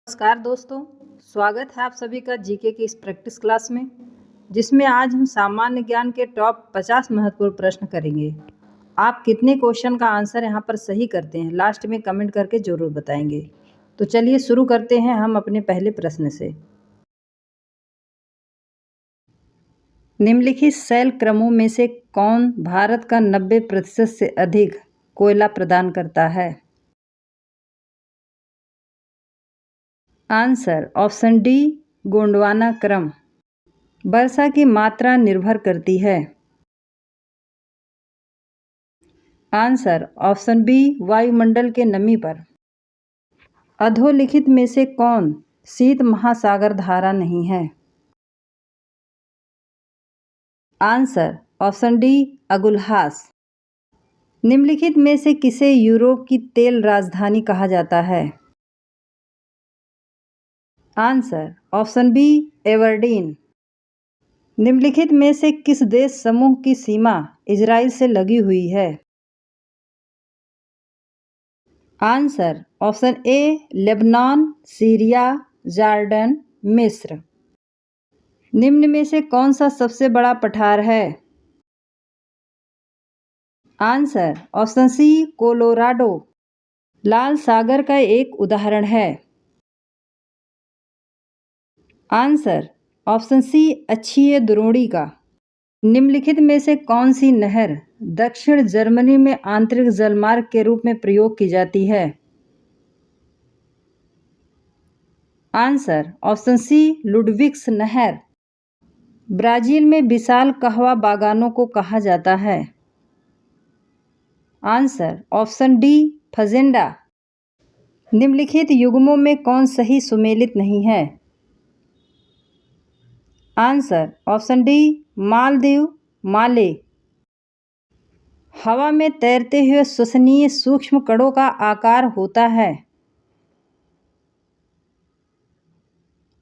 नमस्कार दोस्तों, स्वागत है आप सभी का जीके की इस प्रैक्टिस क्लास में, जिसमें आज हम सामान्य ज्ञान के टॉप 50 महत्वपूर्ण प्रश्न करेंगे। आप कितने क्वेश्चन का आंसर यहाँ पर सही करते हैं, लास्ट में कमेंट करके ज़रूर बताएंगे। तो चलिए शुरू करते हैं हम अपने पहले प्रश्न से। निम्नलिखित शैल क्रमों में से कौन भारत का 90% से अधिक कोयला प्रदान करता है? आंसर ऑप्शन डी, गोंडवाना क्रम। वर्षा की मात्रा निर्भर करती है। आंसर ऑप्शन बी, वायुमंडल के नमी पर। अधोलिखित में से कौन शीत महासागर धारा नहीं है? Answer option D, Agulhas. निम्नलिखित में से किसे यूरोप की तेल राजधानी कहा जाता है? Answer option B, Aberdeen. निम्नलिखित में से किस देश समूह की सीमा इजराइल से लगी हुई है? आंसर ऑप्शन ए, लेबनान, सीरिया, जॉर्डन, मिस्र। निम्न में से कौन सा सबसे बड़ा पठार है? Answer option C, Colorado. लाल सागर का एक उदाहरण है। आंसर ऑप्शन सी, अक्षीय द्रोणी का। निम्नलिखित में से कौन सी नहर दक्षिण जर्मनी में आंतरिक जलमार्ग के रूप में प्रयोग की जाती है? आंसर ऑप्शन सी, लुडविग्स नहर। ब्राजील में विशाल कहवा बागानों को कहा जाता है? Answer option D, fazenda. निम्नलिखित युग्मों में कौन सही सुमेलित नहीं है? आंसर ऑप्शन डी, मालदीव, माले। हवा में तैरते हुए श्वसनीय सूक्ष्म कणों का आकार होता है?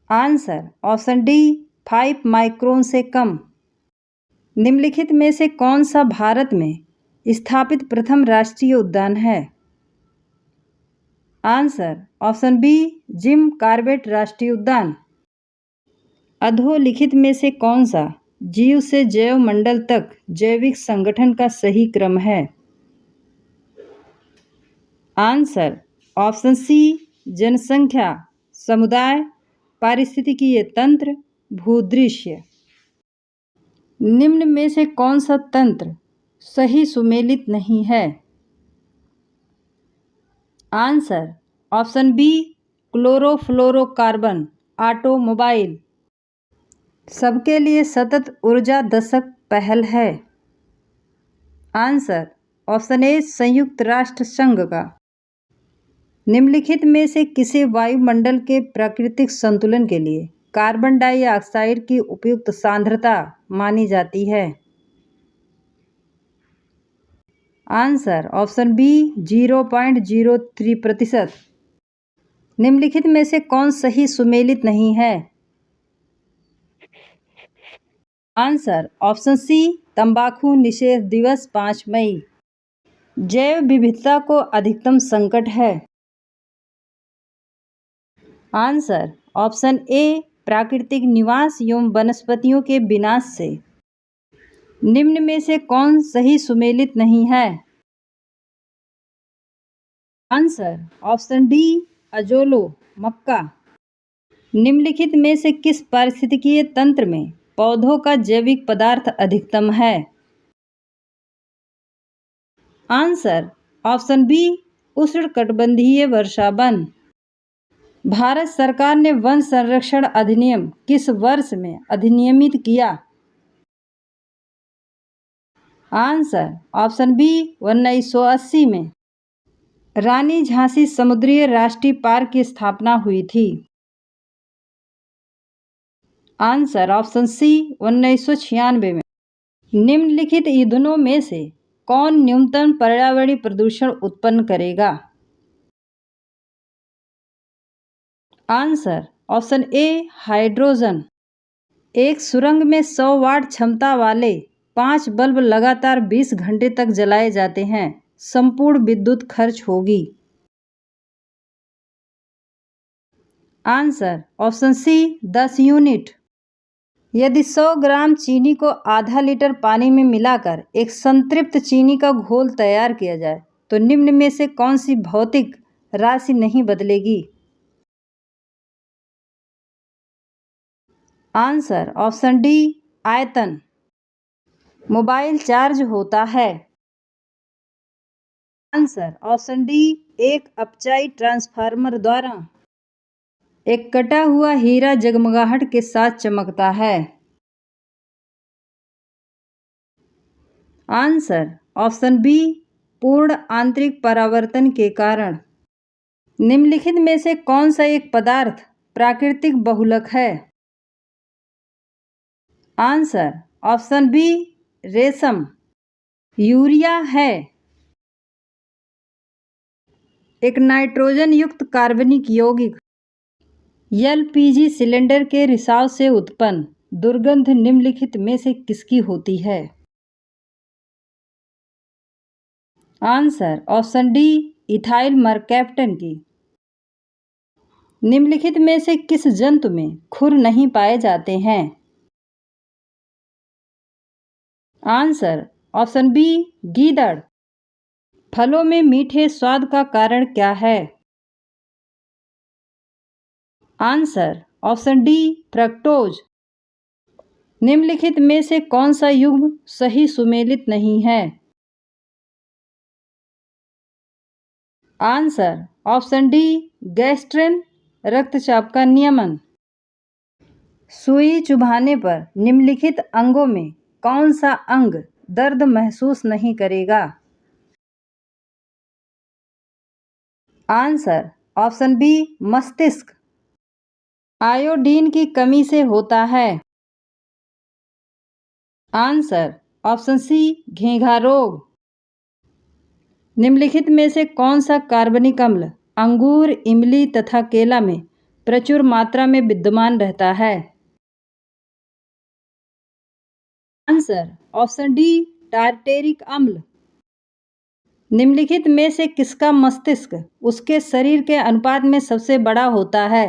आंसर ऑप्शन डी, 5 माइक्रोन से कम। निम्नलिखित में से कौन सा भारत में स्थापित प्रथम राष्ट्रीय उद्यान है? Answer option B, Jim Corbett राष्ट्रीय उद्यान। अधोलिखित में से कौन सा जीव से जैव मंडल तक जैविक संगठन का सही क्रम है? आंसर ऑप्शन सी, जनसंख्या, समुदाय, पारिस्थितिकीय तंत्र, भूदृश्य। निम्न में से कौन सा तंत्र सही सुमेलित नहीं है? Answer option B, chlorofluorocarbon, automobile. सबके लिए सतत ऊर्जा दशक पहल है? आंसर ऑप्शन ए, संयुक्त राष्ट्र संघ का। निम्नलिखित में से किसे वायुमंडल के प्राकृतिक संतुलन के लिए कार्बन डाइऑक्साइड की उपयुक्त सांद्रता मानी जाती है? Answer option B, 0.03%। निम्नलिखित में से कौन सही सुमेलित नहीं है? आंसर ऑप्शन सी, तंबाकू निषेध दिवस 5 मई। जैव विविधता को अधिकतम संकट है? आंसर ऑप्शन ए, प्राकृतिक निवास एवं वनस्पतियों के विनाश से। निम्न में से कौन सही सुमेलित नहीं है? आंसर ऑप्शन डी, अजोलो, मक्का। निम्नलिखित में से किस पारिस्थितिकीय तंत्र में पौधों का जैविक पदार्थ अधिकतम है? आंसर ऑप्शन बी, उष्णकटिबंधीय वर्षा वन। भारत सरकार ने वन संरक्षण अधिनियम किस वर्ष में अधिनियमित किया? आंसर ऑप्शन बी, 1980 में। रानी झांसी समुद्रीय राष्ट्रीय पार्क की स्थापना हुई थी? आंसर ऑप्शन सी, 1996 में। निम्नलिखित ईंधनों में से कौन न्यूनतम पर्यावरणीय प्रदूषण उत्पन्न करेगा? आंसर ऑप्शन ए, हाइड्रोजन। एक सुरंग में 100 वाट क्षमता वाले 5 बल्ब लगातार 20 घंटे तक जलाए जाते हैं, संपूर्ण विद्युत खर्च होगी? Answer option C 10 unit. यदि 100 ग्राम चीनी को आधा लीटर पानी में मिलाकर एक संतृप्त चीनी का घोल तैयार किया जाए तो निम्न में से कौन सी भौतिक राशि नहीं बदलेगी? आंसर ऑप्शन डी आयतन। मोबाइल चार्ज होता है। आंसर ऑप्शन डी एक अपचाई ट्रांसफार्मर द्वारा। एक कटा हुआ हीरा जगमगाहट के साथ चमकता है। आंसर ऑप्शन बी पूर्ण आंतरिक परावर्तन के कारण। निम्नलिखित में से कौन सा एक पदार्थ प्राकृतिक बहुलक है? आंसर ऑप्शन बी रेशम। यूरिया है। एक नाइट्रोजन युक्त कार्बनिक यौगिक एलपीजी सिलेंडर के रिसाव से उत्पन्न दुर्गंध निम्नलिखित में से किसकी होती है? Answer option D ethyl mercaptan की। निम्नलिखित में से किस जंतु में खुर नहीं पाए जाते हैं? आंसर ऑप्शन बी गीदड़। फलों में मीठे स्वाद का कारण क्या है? Answer option D fructose. निम्नलिखित में से कौन सा युग्म सही सुमेलित नहीं है? आंसर ऑप्शन डी गैस्ट्रिन रक्तचाप का नियमन। सुई चुभाने पर निम्नलिखित अंगों में कौन सा अंग दर्द महसूस नहीं करेगा? आंसर ऑप्शन बी मस्तिष्क। आयोडीन की कमी से होता है। आंसर ऑप्शन सी घेंघा रोग। निम्नलिखित में से कौन सा कार्बनिक अम्ल अंगूर, इमली तथा केला में प्रचुर मात्रा में विद्यमान रहता है? आंसर ऑप्शन डी टार्टेरिक अम्ल। निम्नलिखित में से किसका मस्तिष्क उसके शरीर के अनुपात में सबसे बड़ा होता है?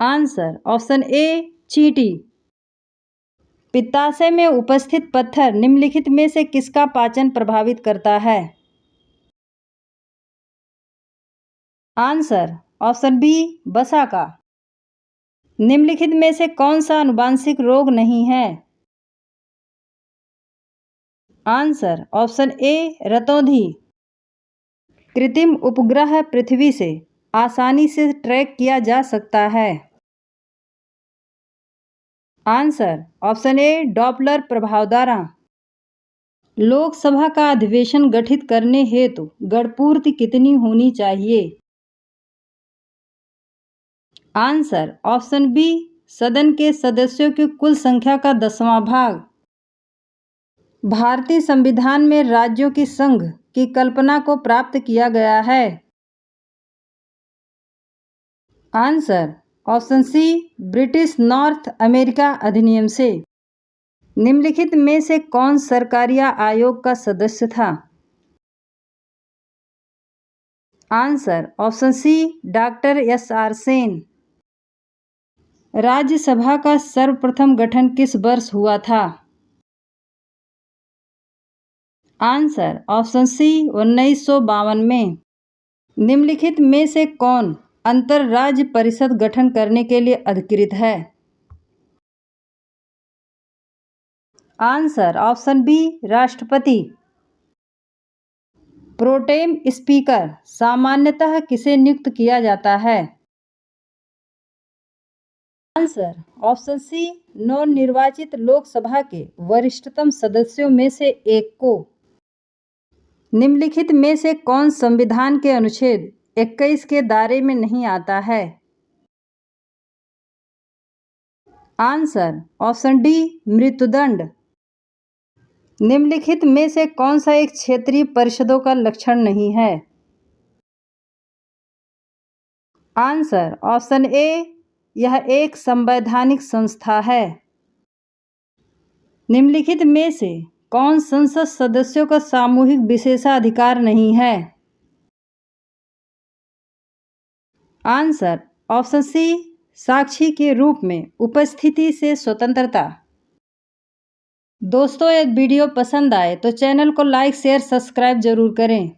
आंसर ऑप्शन ए चींटी। पित्ताशय में उपस्थित पत्थर निम्नलिखित में से किसका पाचन प्रभावित करता है? आंसर ऑप्शन बी वसा का। निम्नलिखित में से कौन सा आनुवांशिक रोग नहीं है? आंसर ऑप्शन ए रतौंधी। कृत्रिम उपग्रह पृथ्वी से आसानी से ट्रैक किया जा सकता है। आंसर ऑप्शन ए डॉपलर प्रभाव द्वारा। लोकसभा का अधिवेशन गठित करने हेतु गणपूर्ति कितनी होनी चाहिए? आंसर ऑप्शन बी सदन के सदस्यों की कुल संख्या का 10वां भाग। भारतीय संविधान में राज्यों की संघ की कल्पना को प्राप्त किया गया है। Answer option C British North America अधिनियम से। निम्नलिखित में से कौन सरकारिया आयोग का सदस्य था? Answer option C doctor S R. Sen. राज्यसभा का सर्वप्रथम गठन किस वर्ष हुआ था? आंसर ऑप्शन सी 1952 में। निम्नलिखित में से कौन अंतरराज्य परिषद गठन करने के लिए अधिकृत है? आंसर ऑप्शन बी राष्ट्रपति। प्रोटेम स्पीकर सामान्यतः किसे नियुक्त किया जाता है? आंसर ऑप्शन सी नवनिर्वाचित लोकसभा के वरिष्ठतम सदस्यों में से एक को। निम्नलिखित में से कौन संविधान के अनुच्छेद 21 के दायरे में नहीं आता है? आंसर ऑप्शन डी मृत्युदंड। निम्नलिखित में से कौन सा एक क्षेत्रीय परिषदों का लक्षण नहीं है? आंसर ऑप्शन ए यह एक संवैधानिक संस्था है। निम्नलिखित में से कौन संसद सदस्यों का सामूहिक विशेषाधिकार नहीं है? आंसर ऑप्शन सी, साक्षी के रूप में उपस्थिति से स्वतंत्रता। दोस्तों, यदि वीडियो पसंद आए तो चैनल को लाइक शेयर सब्सक्राइब जरूर करें।